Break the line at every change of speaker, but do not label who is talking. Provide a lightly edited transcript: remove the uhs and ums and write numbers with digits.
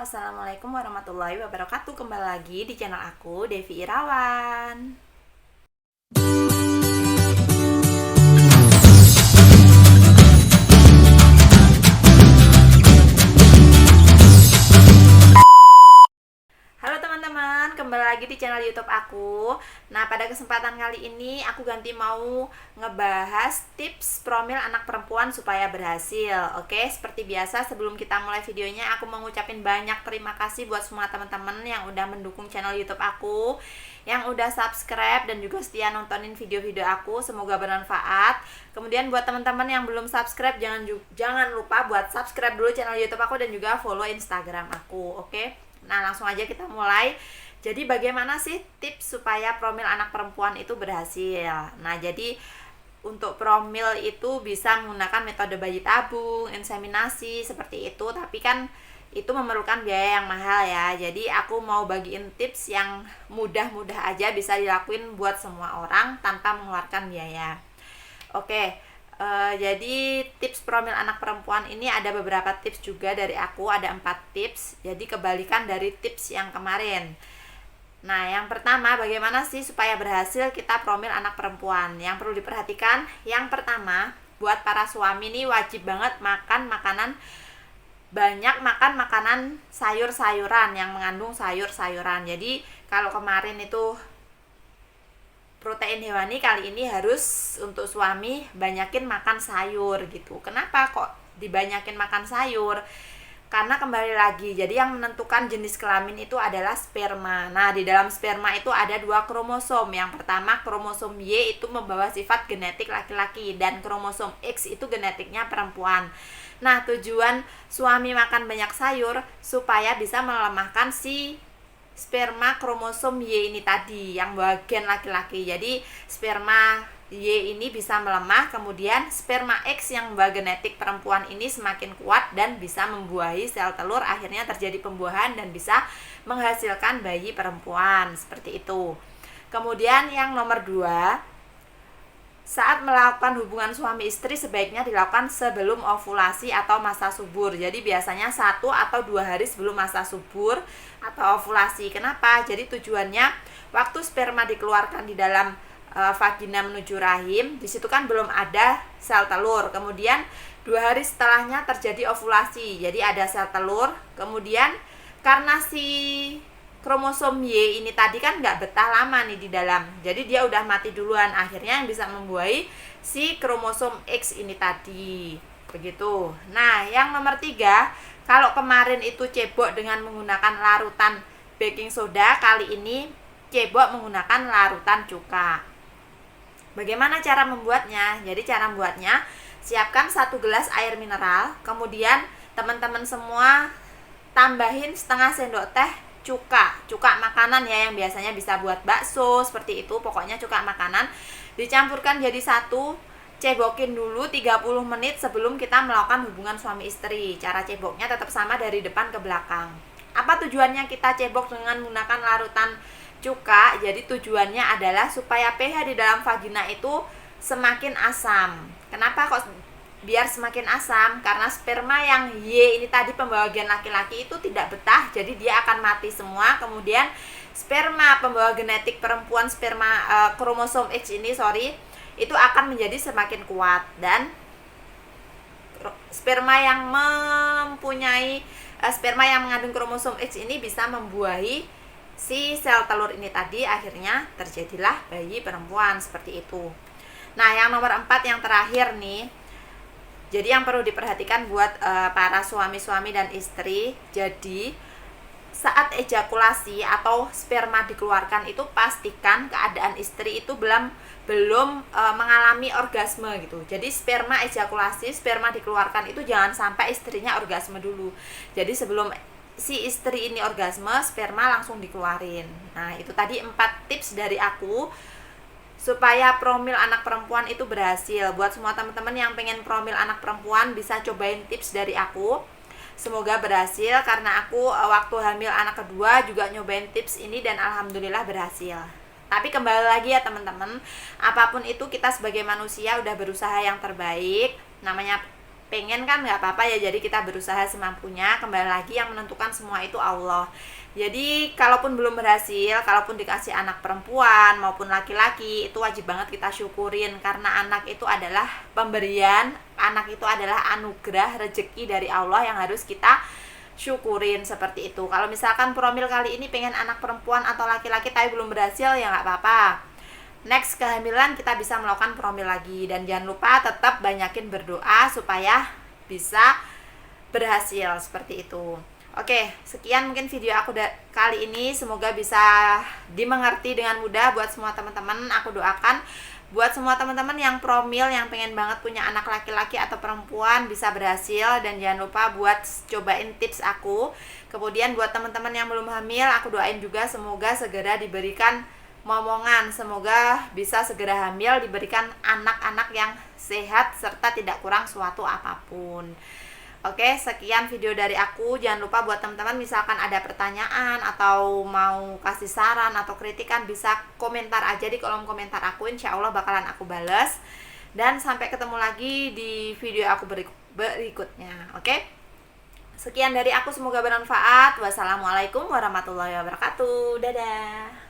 Assalamualaikum warahmatullahi wabarakatuh. Kembali lagi di channel aku, Devi Irawan. Halo teman-teman, kembali lagi di channel YouTube aku. Nah, pada kesempatan kali ini aku ganti mau ngebahas tips promil anak perempuan supaya berhasil. Oke, seperti biasa sebelum kita mulai videonya, aku mau ngucapin banyak terima kasih buat semua teman-teman yang udah mendukung channel YouTube aku, yang udah subscribe dan juga setia nontonin video-video aku. Semoga bermanfaat. Kemudian buat teman-teman yang belum subscribe, jangan lupa buat subscribe dulu channel YouTube aku dan juga follow Instagram aku. Oke. Nah, langsung aja kita mulai. Jadi bagaimana sih tips supaya promil anak perempuan itu berhasil? Nah, jadi untuk promil itu bisa menggunakan metode bayi tabung, inseminasi seperti itu, tapi kan itu memerlukan biaya yang mahal ya. Jadi aku mau bagiin tips yang mudah-mudah aja bisa dilakuin buat semua orang tanpa mengeluarkan biaya. Oke. Jadi tips promil anak perempuan ini ada beberapa tips juga dari aku, ada 4 tips. Jadi kebalikan dari tips yang kemarin. Nah, yang pertama, bagaimana sih supaya berhasil kita promil anak perempuan? Yang perlu diperhatikan, yang pertama, buat para suami nih wajib banget makan makanan sayur-sayuran yang mengandung sayur-sayuran. Jadi kalau kemarin itu protein hewani, kali ini harus untuk suami banyakin makan sayur gitu. Kenapa kok dibanyakin makan sayur? Karena kembali lagi, jadi yang menentukan jenis kelamin itu adalah sperma. Nah, di dalam sperma itu ada 2 kromosom. Yang pertama, kromosom Y itu membawa sifat genetik laki-laki dan kromosom X itu genetiknya perempuan. Nah, tujuan suami makan banyak sayur supaya bisa melemahkan si sperma kromosom Y ini tadi yang bagian laki-laki. Jadi sperma Y ini bisa melemah, kemudian sperma X yang membawa genetik perempuan ini semakin kuat dan bisa membuahi sel telur, akhirnya terjadi pembuahan dan bisa menghasilkan bayi perempuan seperti itu. Kemudian yang nomor 2, saat melakukan hubungan suami istri sebaiknya dilakukan sebelum ovulasi atau masa subur. Jadi biasanya 1 atau 2 hari sebelum masa subur atau ovulasi. Kenapa? Jadi tujuannya waktu sperma dikeluarkan di dalam vagina menuju rahim, di situ kan belum ada sel telur. Kemudian 2 hari setelahnya terjadi ovulasi. Jadi ada sel telur. Kemudian karena si kromosom Y ini tadi kan nggak betah lama nih di dalam, jadi dia udah mati duluan, akhirnya yang bisa membuahi si kromosom X ini tadi begitu. Nah, yang nomor 3, kalau kemarin itu cebok dengan menggunakan larutan baking soda, kali ini cebok menggunakan larutan cuka. Bagaimana cara membuatnya? Jadi cara membuatnya, siapkan 1 gelas air mineral, kemudian teman-teman semua tambahin setengah sendok teh cuka makanan ya, yang biasanya bisa buat bakso seperti itu, pokoknya cuka makanan dicampurkan jadi satu, cebokin dulu 30 menit sebelum kita melakukan hubungan suami istri. Cara ceboknya tetap sama dari depan ke belakang. Apa tujuannya kita cebok dengan menggunakan larutan cuka? Jadi tujuannya adalah supaya pH di dalam vagina itu semakin asam. Kenapa kok biar semakin asam? Karena sperma yang Y ini tadi pembawa gen laki-laki itu tidak betah, jadi dia akan mati semua. Kemudian sperma pembawa genetik perempuan, sperma kromosom X ini itu akan menjadi semakin kuat, dan sperma yang mengandung kromosom X ini bisa membuahi si sel telur ini tadi, akhirnya terjadilah bayi perempuan seperti itu. Nah, yang nomor 4 yang terakhir nih, jadi yang perlu diperhatikan buat para suami-suami dan istri, jadi saat ejakulasi atau sperma dikeluarkan itu pastikan keadaan istri itu belum mengalami orgasme gitu. Jadi sperma ejakulasi, sperma dikeluarkan itu jangan sampai istrinya orgasme dulu. Jadi sebelum si istri ini orgasme, sperma langsung dikeluarin. Nah, itu tadi 4 tips dari aku supaya promil anak perempuan itu berhasil. Buat semua teman-teman yang pengen promil anak perempuan, bisa cobain tips dari aku. Semoga berhasil, karena aku waktu hamil anak kedua juga nyobain tips ini dan alhamdulillah berhasil. Tapi kembali lagi ya teman-teman, apapun itu kita sebagai manusia udah berusaha yang terbaik. Namanya pengen kan nggak apa-apa ya, jadi kita berusaha semampunya. Kembali lagi yang menentukan semua itu Allah. Jadi kalaupun belum berhasil, kalaupun dikasih anak perempuan maupun laki-laki, itu wajib banget kita syukurin, karena anak itu adalah pemberian, anak itu adalah anugerah, rezeki dari Allah yang harus kita syukurin seperti itu. Kalau misalkan promil kali ini pengen anak perempuan atau laki-laki tapi belum berhasil, ya nggak apa-apa. Next kehamilan kita bisa melakukan promil lagi, dan jangan lupa tetap banyakin berdoa supaya bisa berhasil seperti itu. Oke, sekian mungkin video aku kali ini, semoga bisa dimengerti dengan mudah buat semua teman-teman. Aku doakan buat semua teman-teman yang promil, yang pengen banget punya anak laki-laki atau perempuan bisa berhasil, dan jangan lupa buat cobain tips aku. Kemudian buat teman-teman yang belum hamil, aku doain juga semoga segera diberikan momongan, semoga bisa segera hamil, diberikan anak-anak yang sehat serta tidak kurang suatu apapun. Oke, sekian video dari aku. Jangan lupa buat teman-teman misalkan ada pertanyaan atau mau kasih saran atau kritikan, bisa komentar aja di kolom komentar aku, insya Allah bakalan aku bales. Dan sampai ketemu lagi di video aku berikutnya. Oke, sekian dari aku, semoga bermanfaat. Wassalamualaikum warahmatullahi wabarakatuh. Dadah.